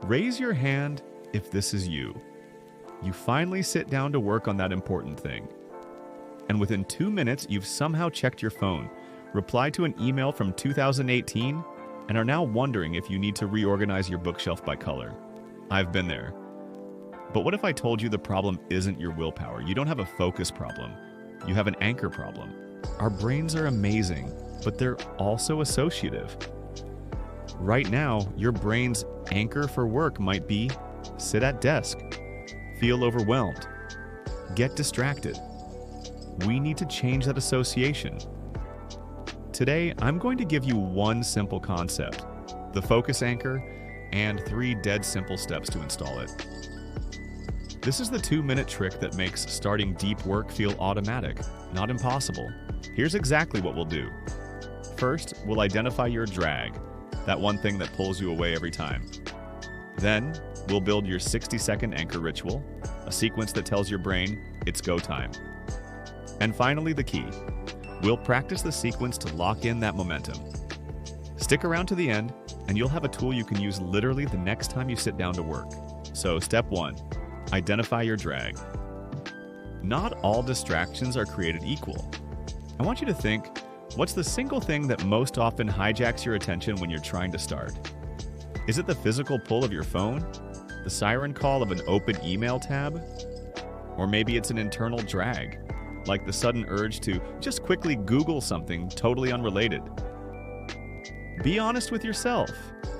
Raise your hand if this is you. You finally sit down to work on that important thing. And within 2 minutes, you've somehow checked your phone, replied to an email from 2018, and are now wondering if you need to reorganize your bookshelf by color. I've been there. But what if I told you the problem isn't your willpower? You don't have a focus problem. You have an anchor problem. Our brains are amazing, but they're also associative. Right now, your brain's anchor for work might be sit at desk, feel overwhelmed, get distracted. We need to change that association. Today, I'm going to give you one simple concept, the focus anchor, and 3 dead simple steps to install it. This is the 2-minute trick that makes starting deep work feel automatic, not impossible. Here's exactly what we'll do. First, we'll identify your drag, that one thing that pulls you away every time. Then, we'll build your 60-second anchor ritual, a sequence that tells your brain it's go time. And finally, the key. We'll practice the sequence to lock in that momentum. Stick around to the end, and you'll have a tool you can use literally the next time you sit down to work. So, step 1, identify your drag. Not all distractions are created equal. I want you to think, what's the single thing that most often hijacks your attention when you're trying to start? Is it the physical pull of your phone? The siren call of an open email tab? Or maybe it's an internal drag, like the sudden urge to just quickly Google something totally unrelated. Be honest with yourself.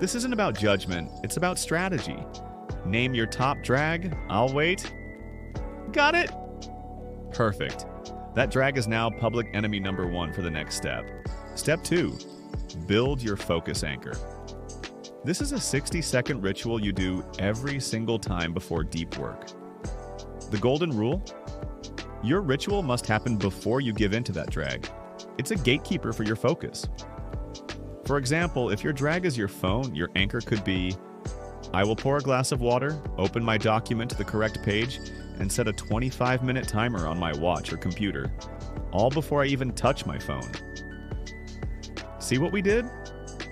This isn't about judgment, it's about strategy. Name your top drag, I'll wait. Got it? Perfect. That drag is now public enemy number 1 for the next step. Step 2, build your focus anchor. This is a 60-second ritual you do every single time before deep work. The golden rule? Your ritual must happen before you give in to that drag. It's a gatekeeper for your focus. For example, if your drag is your phone, your anchor could be, I will pour a glass of water, open my document to the correct page, and set a 25-minute timer on my watch or computer, all before I even touch my phone. See what we did?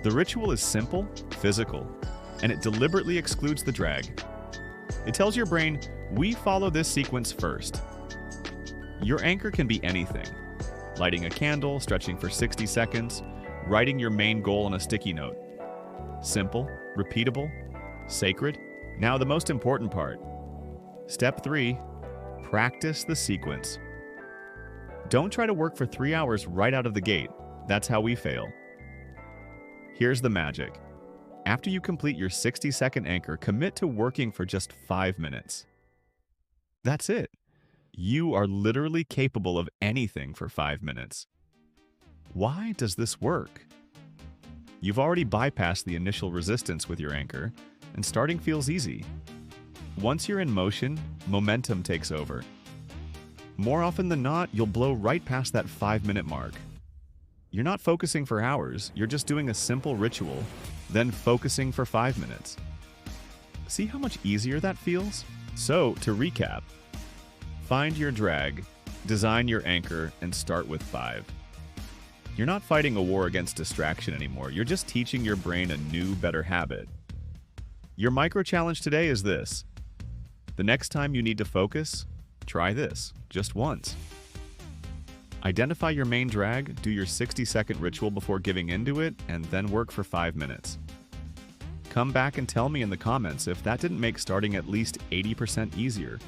The ritual is simple, physical, and it deliberately excludes the drag. It tells your brain, we follow this sequence first. Your anchor can be anything. Lighting a candle, stretching for 60 seconds, writing your main goal on a sticky note. Simple, repeatable, sacred. Now the most important part. Step 3, practice the sequence. Don't try to work for 3 hours right out of the gate. That's how we fail. Here's the magic. After you complete your 60-second anchor, commit to working for just 5 minutes. That's it. You are literally capable of anything for 5 minutes. Why does this work? You've already bypassed the initial resistance with your anchor, and starting feels easy. Once you're in motion, momentum takes over. More often than not, you'll blow right past that 5-minute mark. You're not focusing for hours, you're just doing a simple ritual, then focusing for 5 minutes. See how much easier that feels? So, to recap, find your drag, design your anchor, and start with 5. You're not fighting a war against distraction anymore, you're just teaching your brain a new, better habit. Your micro-challenge today is this. The next time you need to focus, try this, just once. Identify your main drag, do your 60-second ritual before giving into it, and then work for 5 minutes. Come back and tell me in the comments if that didn't make starting at least 80% easier.